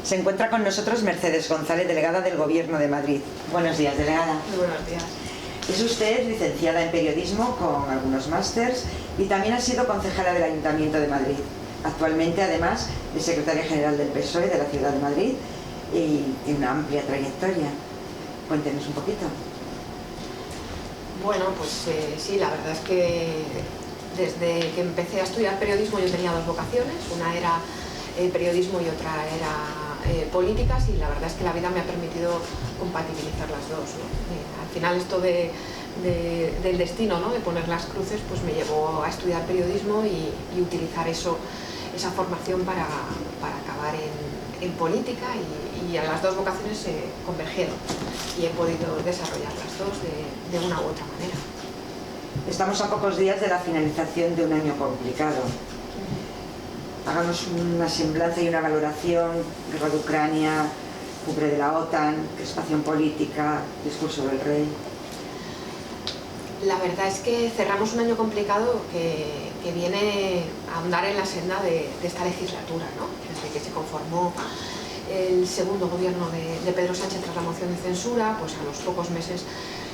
Se encuentra con nosotros Mercedes González, delegada del Gobierno de Madrid. Buenos días, delegada. Muy buenos días. Es usted licenciada en periodismo con algunos másters y también ha sido concejala del Ayuntamiento de Madrid. Actualmente, además, es secretaria general del PSOE de la Ciudad de Madrid y tiene una amplia trayectoria. Cuéntenos un poquito. Bueno, pues sí, la verdad es que desde que empecé a estudiar periodismo yo tenía dos vocaciones. Una era periodismo y otra era políticas, y la verdad es que la vida me ha permitido compatibilizar las dos, ¿no? Al final esto del destino, ¿no?, de poner las cruces, pues me llevó a estudiar periodismo y utilizar esa formación para acabar en política, y a las dos vocaciones se convergieron y he podido desarrollar las dos de una u otra manera. Estamos a pocos días de la finalización de un año complicado. Hagamos una semblanza y una valoración: guerra de Ucrania, cumbre de la OTAN, crispación política, discurso del rey. La verdad es que cerramos un año complicado que viene a andar en la senda de esta legislatura, ¿no? Desde que se conformó el segundo gobierno de Pedro Sánchez tras la moción de censura, pues a los pocos meses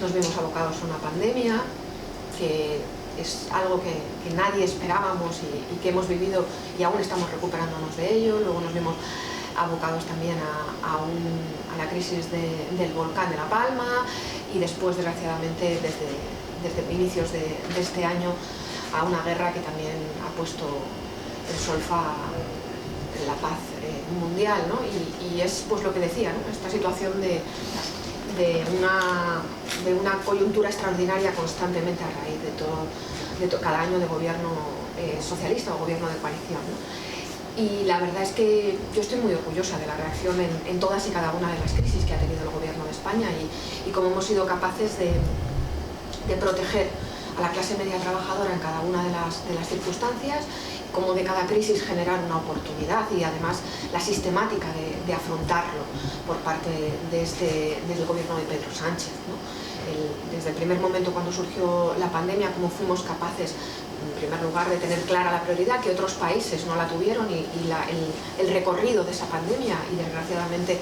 nos vimos abocados a una pandemia, que es algo que nadie esperábamos y que hemos vivido y aún estamos recuperándonos de ello. Luego nos vimos abocados también a la crisis del volcán de La Palma, y después, desgraciadamente, desde inicios de este año, a una guerra que también ha puesto en solfa la paz mundial, ¿no? Y es pues lo que decía, ¿no?, esta situación de una coyuntura extraordinaria constantemente a raíz de cada año de gobierno socialista o gobierno de coalición, ¿no? Y la verdad es que yo estoy muy orgullosa de la reacción en todas y cada una de las crisis que ha tenido el gobierno de España, y cómo hemos sido capaces de proteger a la clase media trabajadora en cada una de las circunstancias, como de cada crisis generar una oportunidad, y además la sistemática de afrontarlo por parte del gobierno de Pedro Sánchez, ¿no? Desde el primer momento, cuando surgió la pandemia, cómo fuimos capaces, en primer lugar, de tener clara la prioridad, que otros países no la tuvieron, y el recorrido de esa pandemia, y desgraciadamente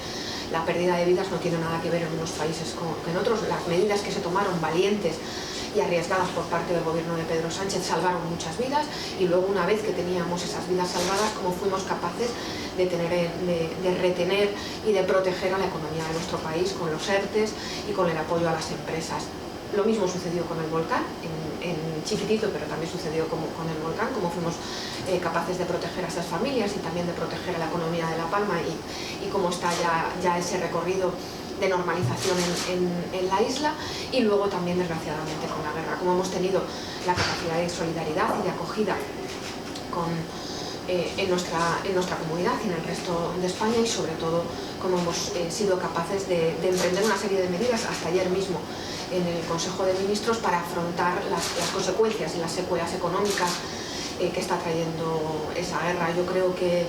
la pérdida de vidas no tiene nada que ver en unos países que en otros. Las medidas que se tomaron, valientes y arriesgadas por parte del gobierno de Pedro Sánchez, salvaron muchas vidas, y luego, una vez que teníamos esas vidas salvadas, cómo fuimos capaces de retener y de proteger a la economía de nuestro país con los ERTEs y con el apoyo a las empresas. Lo mismo sucedió con el volcán, en chiquitito, pero también sucedió con el volcán, cómo fuimos capaces de proteger a esas familias y también de proteger a la economía de La Palma, y cómo está ya ese recorrido de normalización en la isla. Y luego también, desgraciadamente, con la guerra, cómo hemos tenido la capacidad de solidaridad y de acogida en nuestra comunidad y en el resto de España, y sobre todo cómo hemos sido capaces de emprender una serie de medidas hasta ayer mismo en el Consejo de Ministros para afrontar las consecuencias y las secuelas económicas que está trayendo esa guerra. Yo creo que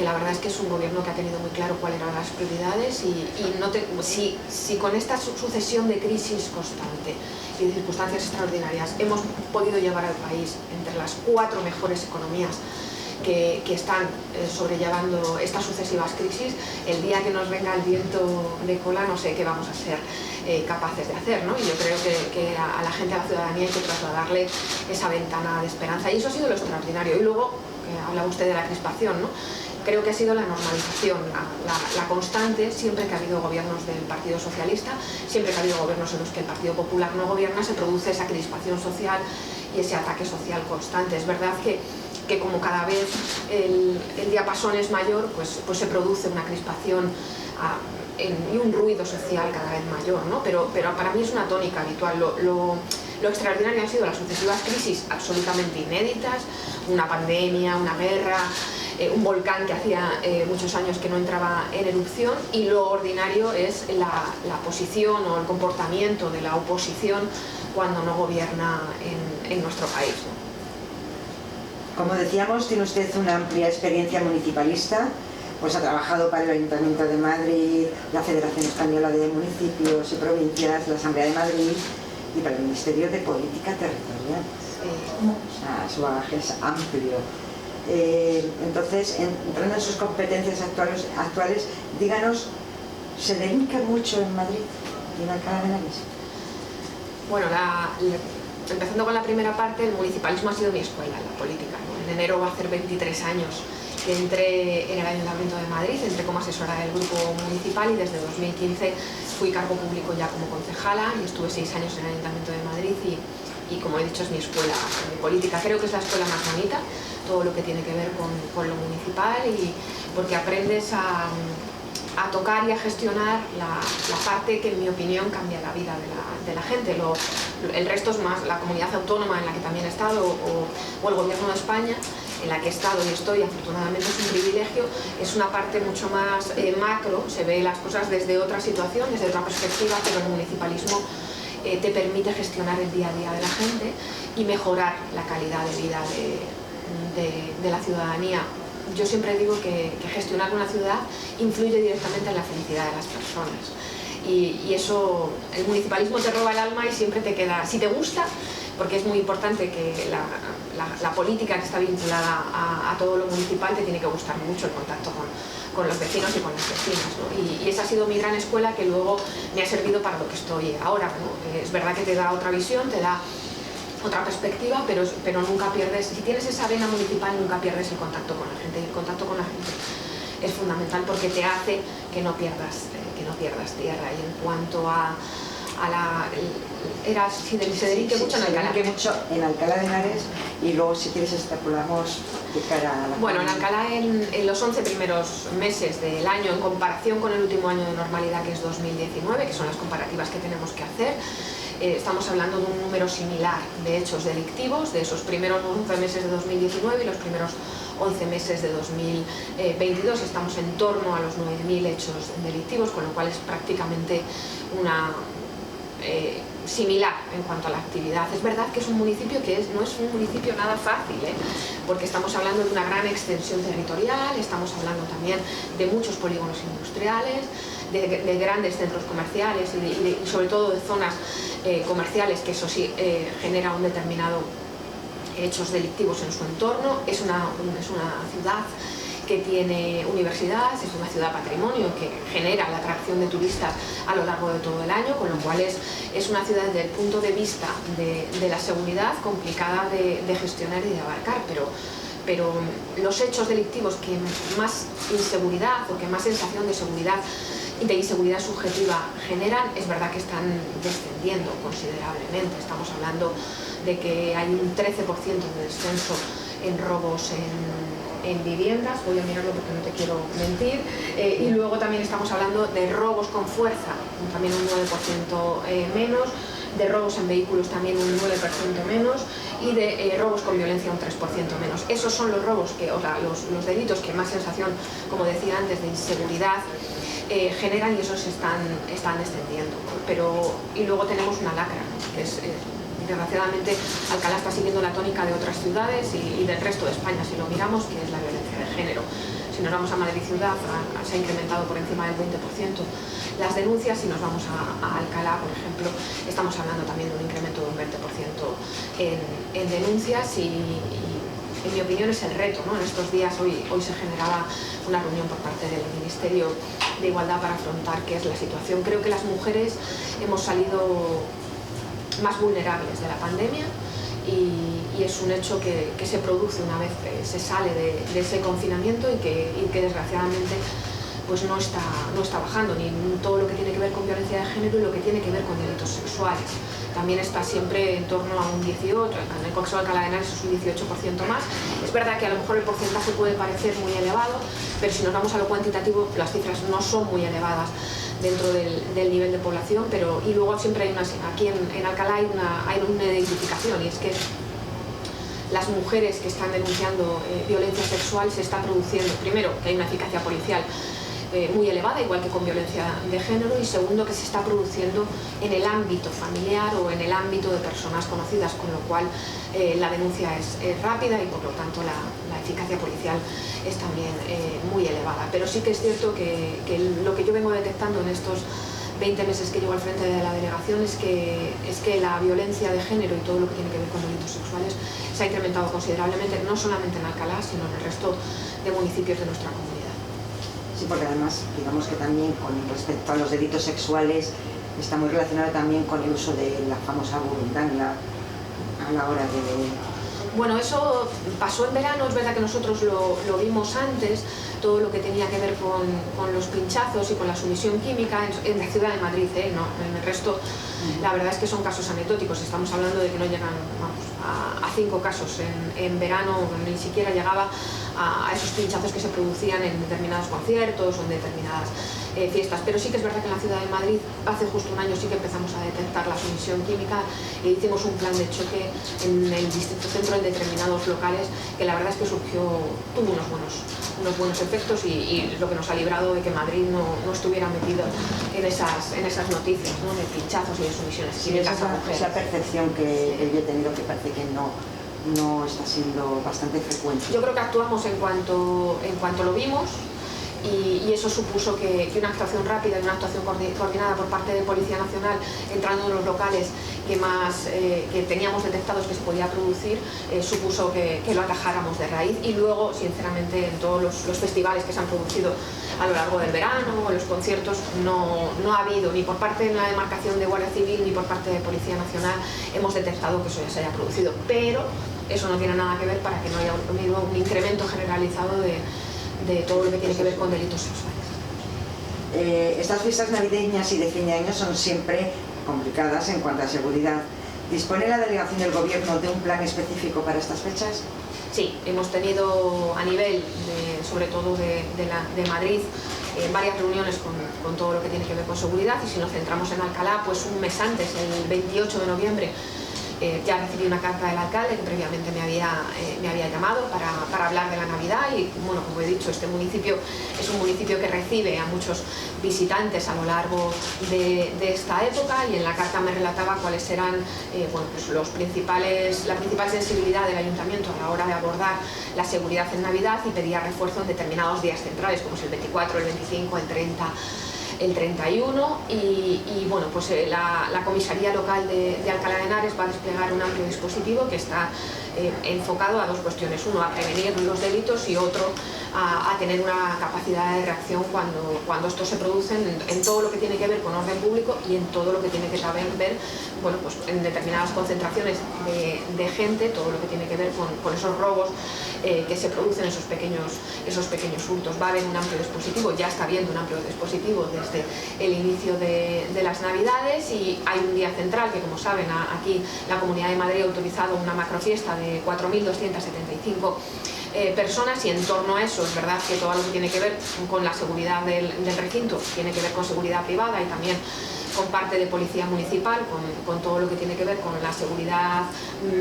la verdad es que es un gobierno que ha tenido muy claro cuáles eran las prioridades, si con esta sucesión de crisis constante y de circunstancias extraordinarias hemos podido llevar al país entre las 4 mejores economías que están sobrellevando estas sucesivas crisis, el día que nos venga el viento de cola no sé qué vamos a ser capaces de hacer, ¿no? Y yo creo que a la gente, a la ciudadanía, hay que trasladarle esa ventana de esperanza, y eso ha sido lo extraordinario. Y luego, hablaba usted de la crispación, ¿no? Creo que ha sido la normalización, la constante. Siempre que ha habido gobiernos del Partido Socialista, siempre que ha habido gobiernos en los que el Partido Popular no gobierna, se produce esa crispación social y ese ataque social constante. Es verdad que como cada vez el diapasón es mayor, pues se produce una crispación y un ruido social cada vez mayor, ¿no? Pero para mí es una tónica habitual. Lo extraordinario han sido las sucesivas crisis absolutamente inéditas, una pandemia, una guerra, un volcán que hacía muchos años que no entraba en erupción, y lo ordinario es la posición o el comportamiento de la oposición cuando no gobierna en nuestro país, ¿no? Como decíamos, tiene usted una amplia experiencia municipalista, pues ha trabajado para el Ayuntamiento de Madrid, la Federación Española de Municipios y Provincias, la Asamblea de Madrid y para el Ministerio de Política Territorial. O sea, su bagaje es amplio. Entonces, entrando en sus competencias actuales, díganos, ¿se delinque mucho en Madrid y en Alcalá de Henares? Bueno, empezando con la primera parte, el municipalismo ha sido mi escuela, la política, ¿no? En enero va a hacer 23 años que entré en el Ayuntamiento de Madrid, entré como asesora del grupo municipal y desde 2015 fui cargo público ya como concejala y estuve 6 años en el Ayuntamiento de Madrid y como he dicho es mi escuela de política. Creo que es la escuela más bonita, todo lo que tiene que ver con lo municipal y porque aprendes a tocar y a gestionar la parte que en mi opinión cambia la vida de la gente. El resto es más la comunidad autónoma en la que también he estado o el gobierno de España en la que he estado y estoy, afortunadamente es un privilegio, es una parte mucho más macro, se ve las cosas desde otra situación, desde otra perspectiva, pero el municipalismo te permite gestionar el día a día de la gente y mejorar la calidad de vida de la ciudadanía. Yo siempre digo que gestionar una ciudad influye directamente en la felicidad de las personas y eso, el municipalismo te roba el alma y siempre te queda, si te gusta, porque es muy importante que la política que está vinculada a todo lo municipal te tiene que gustar mucho el contacto con los vecinos y con las vecinas, ¿no? Y esa ha sido mi gran escuela que luego me ha servido para lo que estoy ahora, ¿no? Es verdad que te da otra visión, te da otra perspectiva, pero nunca pierdes, si tienes esa vena municipal nunca pierdes el contacto con la gente, y el contacto con la gente es fundamental porque te hace que no pierdas tierra. Y en cuanto a se dedique mucho en Alcalá. Se dedique mucho en Alcalá de Henares y luego si quieres extrapolamos de cara a la... Bueno, en Alcalá en los 11 primeros meses del año, en comparación con el último año de normalidad que es 2019, que son las comparativas que tenemos que hacer, estamos hablando de un número similar de hechos delictivos de esos primeros 11 meses de 2019 y los primeros 11 meses de 2022. Estamos en torno a los 9.000 hechos delictivos, con lo cual es prácticamente una similar en cuanto a la actividad. Es verdad que es un municipio que no es un municipio nada fácil, porque estamos hablando de una gran extensión territorial, estamos hablando también de muchos polígonos industriales, de grandes centros comerciales y sobre todo de zonas comerciales, que eso sí genera un determinado hechos delictivos en su entorno. Es una ciudad que tiene universidades, es una ciudad patrimonio que genera la atracción de turistas a lo largo de todo el año, con lo cual es una ciudad desde el punto de vista de la seguridad complicada de gestionar y de abarcar, pero los hechos delictivos que más inseguridad o que más sensación de seguridad y de inseguridad subjetiva generan, es verdad que están descendiendo considerablemente. Estamos hablando de que hay un 13% de descenso en robos en viviendas, voy a mirarlo porque no te quiero mentir, y luego también estamos hablando de robos con fuerza, también un 9% menos, de robos en vehículos también un 9% menos y de robos con violencia un 3% menos. Esos son los robos, los delitos que más sensación, como decía antes, de inseguridad generan y esos están descendiendo. Y luego tenemos una lacra, ¿no? Que es... Desgraciadamente, Alcalá está siguiendo la tónica de otras ciudades y del resto de España, si lo miramos, que es la violencia de género. Si nos vamos a Madrid ciudad, se ha incrementado por encima del 20% las denuncias. Si nos vamos a Alcalá, por ejemplo, estamos hablando también de un incremento de un 20% en denuncias y en mi opinión es el reto, ¿no? En estos días, hoy se generaba una reunión por parte del Ministerio de Igualdad para afrontar qué es la situación. Creo que las mujeres hemos salido más vulnerables de la pandemia y es un hecho que se produce una vez que se sale de ese confinamiento y que desgraciadamente pues no está bajando, ni todo lo que tiene que ver con violencia de género y lo que tiene que ver con delitos sexuales. También está siempre en torno a un 18%, en el caso de Alcalá de Henares es un 18% más. Es verdad que a lo mejor el porcentaje puede parecer muy elevado, pero si nos vamos a lo cuantitativo, las cifras no son muy elevadas dentro del nivel de población, y luego siempre aquí en Alcalá hay una identificación, y es que las mujeres que están denunciando violencia sexual se está produciendo, primero, que hay una eficacia policial muy elevada, igual que con violencia de género, y segundo, que se está produciendo en el ámbito familiar o en el ámbito de personas conocidas, con lo cual la denuncia es rápida y por lo tanto la eficacia policial es también muy elevada. Pero sí que es cierto que lo que yo vengo detectando en estos 20 meses que llevo al frente de la delegación es que la violencia de género y todo lo que tiene que ver con delitos sexuales se ha incrementado considerablemente, no solamente en Alcalá, sino en el resto de municipios de nuestra comunidad. Sí, porque además, digamos que también con respecto a los delitos sexuales está muy relacionado también con el uso de la famosa burundanga a la hora de... Bueno, eso pasó en verano, es verdad que nosotros lo vimos antes, todo lo que tenía que ver con los pinchazos y con la sumisión química en la ciudad de Madrid, no, en el resto la verdad es que son casos anecdóticos, estamos hablando de que no llegan a 5 casos en verano, ni siquiera llegaba a esos pinchazos que se producían en determinados conciertos o en determinadas fiestas, pero sí que es verdad que en la ciudad de Madrid hace justo un año sí que empezamos a detectar la sumisión química e hicimos un plan de choque en el distrito centro en determinados locales que la verdad es que tuvo unos buenos efectos y lo que nos ha librado de que Madrid no estuviera metido en esas noticias, ¿no?, de pinchazos y de sumisiones químicas. Sí, esa percepción que yo he tenido, que parece que no está siendo bastante frecuente. Yo creo que actuamos en cuanto lo vimos. Y eso supuso que una actuación rápida y una actuación coordinada por parte de Policía Nacional, entrando en los locales que teníamos detectados que se podía producir, supuso que lo atajáramos de raíz. Y luego, sinceramente, en todos los festivales que se han producido a lo largo del verano o en los conciertos, no ha habido, ni por parte de la demarcación de Guardia Civil ni por parte de Policía Nacional, hemos detectado que eso ya se haya producido. Pero eso no tiene nada que ver para que no haya un incremento generalizado de todo lo que tiene que ver con delitos sexuales. Estas fiestas navideñas y de fin de año son siempre complicadas en cuanto a seguridad. ¿Dispone la delegación del gobierno de un plan específico para estas fechas? Sí, hemos tenido a nivel, sobre todo de Madrid, varias reuniones con todo lo que tiene que ver con seguridad, y si nos centramos en Alcalá, pues un mes antes, el 28 de noviembre, ya recibí una carta del alcalde que previamente me había llamado para hablar de la Navidad y, bueno, como he dicho, este municipio es un municipio que recibe a muchos visitantes a lo largo de esta época, y en la carta me relataba cuáles eran pues la principal sensibilidad del ayuntamiento a la hora de abordar la seguridad en Navidad, y pedía refuerzo en determinados días centrales, como es el 24, el 25, el 30... el 31 y bueno, pues la comisaría local de Alcalá de Henares va a desplegar un amplio dispositivo que está enfocado a dos cuestiones: uno, a prevenir los delitos, y otro, a tener una capacidad de reacción cuando estos se producen en todo lo que tiene que ver con orden público y en todo lo que tiene que ver, bueno, pues en determinadas concentraciones de gente, todo lo que tiene que ver con esos robos que se producen, esos pequeños hurtos. Va a haber un amplio dispositivo, ya está habiendo un amplio dispositivo desde el inicio de las Navidades, y hay un día central que, como saben, aquí la Comunidad de Madrid ha autorizado una macrofiesta de 4.275 personas, y en torno a eso es verdad que todo lo que tiene que ver con la seguridad del recinto tiene que ver con seguridad privada y también con parte de policía municipal, con todo lo que tiene que ver con la seguridad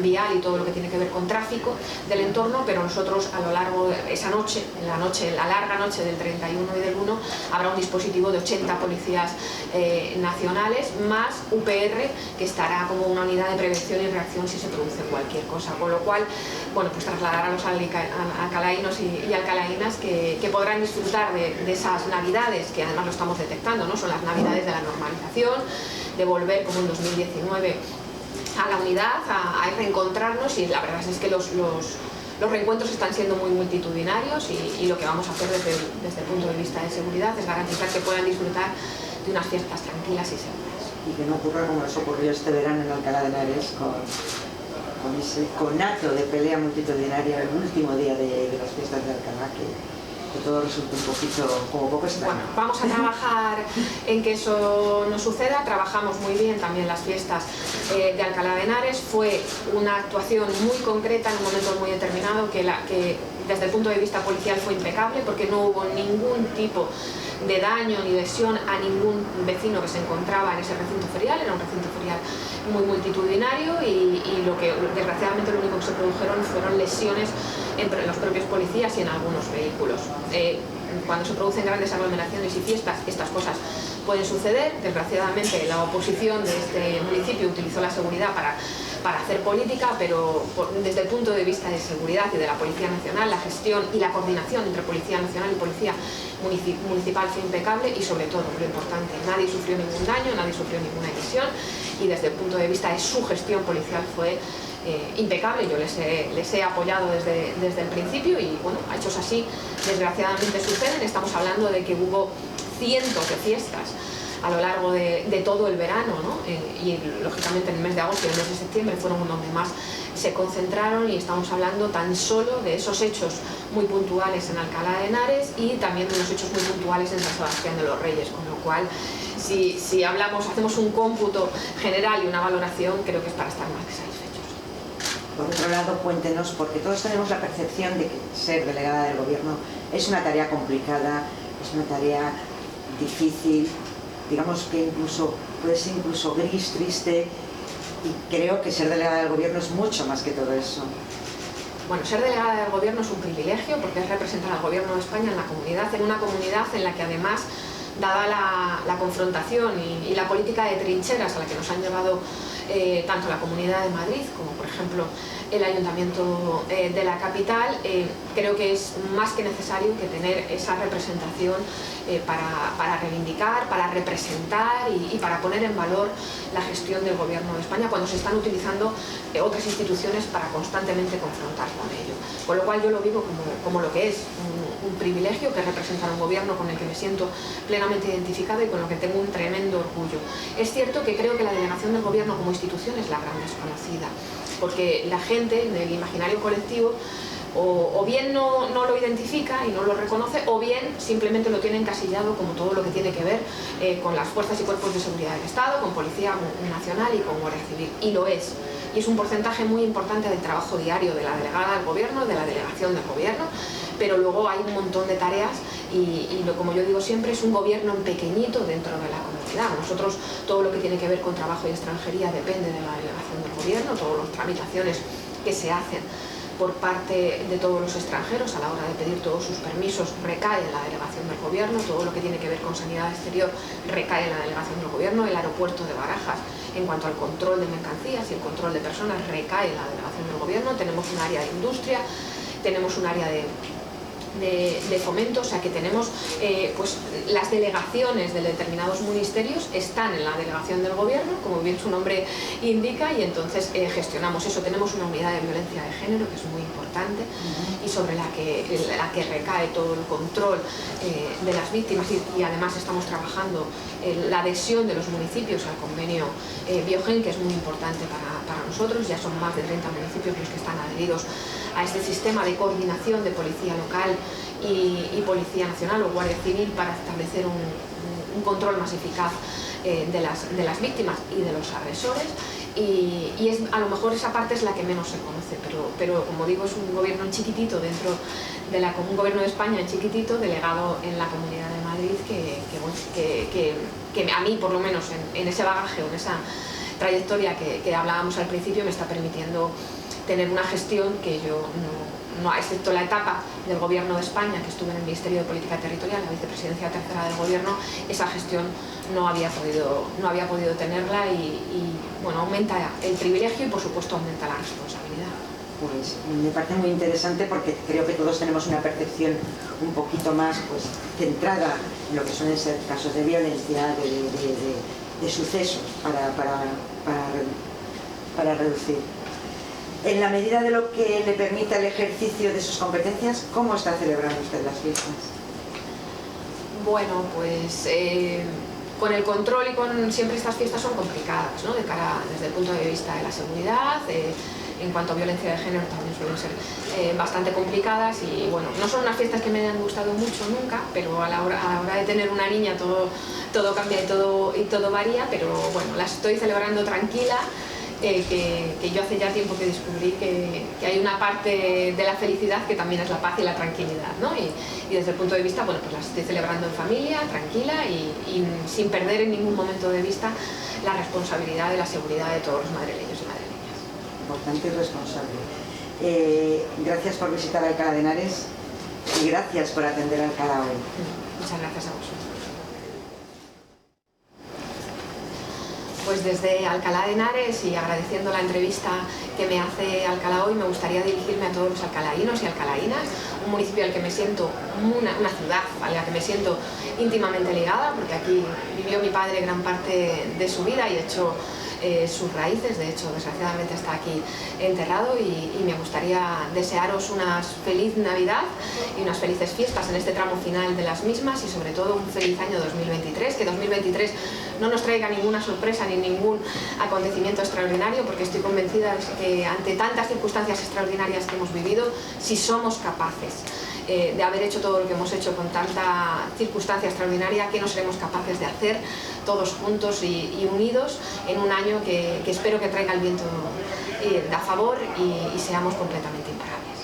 vial y todo lo que tiene que ver con tráfico del entorno, pero nosotros a lo largo de esa noche, la larga noche del 31 y del 1, habrá un dispositivo de 80 policías nacionales, más UPR, que estará como una unidad de prevención y reacción si se produce cualquier cosa, con lo cual, bueno, pues trasladar a los alcalaínos y alcalaínas que podrán disfrutar de esas Navidades, que además lo estamos detectando, ¿no? Son las Navidades de la normalización, de volver como en 2019 a la unidad, a reencontrarnos, y la verdad es que los reencuentros están siendo muy multitudinarios, y lo que vamos a hacer desde el punto de vista de seguridad es garantizar que puedan disfrutar de unas fiestas tranquilas y seguras. Y que no ocurra como nos ocurrió este verano en Alcalá de Henares con ese conato de pelea multitudinaria el último día de las fiestas de Alcalá, que todo resulta un poquito, como poco extraño. Bueno, vamos a trabajar en que eso no suceda. Trabajamos muy bien también las fiestas de Alcalá de Henares. Fue una actuación muy concreta en un momento muy determinado que desde el punto de vista policial fue impecable, porque no hubo ningún tipo de daño ni lesión a ningún vecino que se encontraba en ese recinto ferial. Era un recinto ferial muy multitudinario, y lo que desgraciadamente lo único que se produjeron fueron lesiones entre los propios policías y en algunos vehículos. Cuando se producen grandes aglomeraciones y fiestas, estas cosas pueden suceder. Desgraciadamente la oposición de este municipio utilizó la seguridad para hacer política, pero desde el punto de vista de seguridad y de la Policía Nacional, la gestión y la coordinación entre Policía Nacional y Policía Municipal fue impecable y, sobre todo, lo importante, nadie sufrió ningún daño, nadie sufrió ninguna lesión, y desde el punto de vista de su gestión policial fue impecable. Yo les he apoyado desde el principio y, bueno, hechos así desgraciadamente suceden. Estamos hablando de que hubo cientos de fiestas a lo largo de todo el verano, ¿no? Y lógicamente en el mes de agosto y el mes de septiembre fueron donde más se concentraron, y estamos hablando tan solo de esos hechos muy puntuales en Alcalá de Henares y también de unos hechos muy puntuales en San Sebastián de los Reyes, con lo cual si hacemos un cómputo general y una valoración, creo que es para estar más que satisfechos. Por otro lado, cuéntenos, porque todos tenemos la percepción de que ser delegada del gobierno es una tarea complicada, es una tarea difícil, digamos que incluso puede ser incluso gris, triste, y creo que ser delegada del gobierno es mucho más que todo eso. Bueno, ser delegada del gobierno es un privilegio porque es representar al gobierno de España en una comunidad en la que, además, dada la confrontación y la política de trincheras a la que nos han llevado tanto la Comunidad de Madrid como, por ejemplo, el Ayuntamiento de la capital, creo que es más que necesario que tener esa representación para reivindicar, para representar y para poner en valor la gestión del Gobierno de España cuando se están utilizando otras instituciones para constantemente confrontar con ello. Con lo cual yo lo vivo como lo que es, un privilegio, que es representar un gobierno con el que me siento plenamente identificada y con lo que tengo un tremendo orgullo. Es cierto que creo que la delegación del gobierno como institución es la gran desconocida, porque la gente en el imaginario colectivo o bien no lo identifica y no lo reconoce, o bien simplemente lo tiene encasillado como todo lo que tiene que ver con las fuerzas y cuerpos de seguridad del Estado, con Policía Nacional y con Guardia Civil, y lo es. Y es un porcentaje muy importante del trabajo diario de la delegada del gobierno, de la delegación del gobierno, pero luego hay un montón de tareas y como yo digo siempre, es un gobierno en pequeñito dentro de la comunidad. Nosotros, todo lo que tiene que ver con trabajo y extranjería depende de la delegación del gobierno, todas las tramitaciones que se hacen por parte de todos los extranjeros a la hora de pedir todos sus permisos recae en la delegación del gobierno, todo lo que tiene que ver con sanidad exterior recae en la delegación del gobierno, el aeropuerto de Barajas en cuanto al control de mercancías y el control de personas recae en la delegación del gobierno, tenemos un área de industria, tenemos un área de fomento, o sea que tenemos pues las delegaciones de determinados ministerios están en la delegación del gobierno, como bien su nombre indica, y entonces gestionamos eso. Tenemos una unidad de violencia de género que es muy importante y sobre la que recae todo el control de las víctimas y además estamos trabajando la adhesión de los municipios al convenio Biogen, que es muy importante para nosotros. Ya son más de 30 municipios los que están adheridos a este sistema de coordinación de policía local y Policía Nacional o Guardia Civil para establecer un control más eficaz de las víctimas y de los agresores, y a lo mejor esa parte es la que menos se conoce, pero como digo, es un gobierno chiquitito dentro de un gobierno de España chiquitito, delegado en la Comunidad de Madrid, que a mí, por lo menos en ese bagaje o en esa trayectoria que hablábamos al principio, me está permitiendo tener una gestión que yo no, excepto la etapa del Gobierno de España, que estuve en el Ministerio de Política Territorial, la vicepresidencia tercera del Gobierno, esa gestión no había podido tenerla y bueno, aumenta el privilegio y por supuesto aumenta la responsabilidad. Pues me parece muy interesante porque creo que todos tenemos una percepción un poquito más pues centrada en lo que suelen ser casos de violencia, de sucesos para reducir. En la medida de lo que le permita el ejercicio de sus competencias, ¿cómo está celebrando usted las fiestas? Bueno, pues con el control y siempre estas fiestas son complicadas, ¿no? Desde el punto de vista de la seguridad, en cuanto a violencia de género también suelen ser bastante complicadas y bueno, no son unas fiestas que me hayan gustado mucho nunca, pero a la hora de tener una niña todo cambia y todo varía, pero bueno, las estoy celebrando tranquila. Que yo hace ya tiempo que descubrí que hay una parte de la felicidad que también es la paz y la tranquilidad, ¿no? Y desde el punto de vista, bueno, pues las estoy celebrando en familia, tranquila y sin perder en ningún momento de vista la responsabilidad de la seguridad de todos los madrileños y madrileñas. Importante y responsable. Gracias por visitar Alcalá de Henares y gracias por atender Alcalá hoy. Muchas gracias a vosotros. Pues desde Alcalá de Henares y agradeciendo la entrevista que me hace Alcalá hoy, me gustaría dirigirme a todos los alcalaínos y alcalaínas, un municipio al que me siento, una ciudad a la que me siento íntimamente ligada, porque aquí vivió mi padre gran parte de su vida y de hecho sus raíces, de hecho desgraciadamente está aquí enterrado, y me gustaría desearos una feliz Navidad y unas felices fiestas en este tramo final de las mismas, y sobre todo un feliz año 2023, que 2023 no nos traiga ninguna sorpresa ni ningún acontecimiento extraordinario, porque estoy convencida de que ante tantas circunstancias extraordinarias que hemos vivido, si somos capaces de haber hecho todo lo que hemos hecho con tanta circunstancia extraordinaria, que no seremos capaces de hacer todos juntos y unidos en un año que espero que traiga el viento a favor y seamos completamente imparables.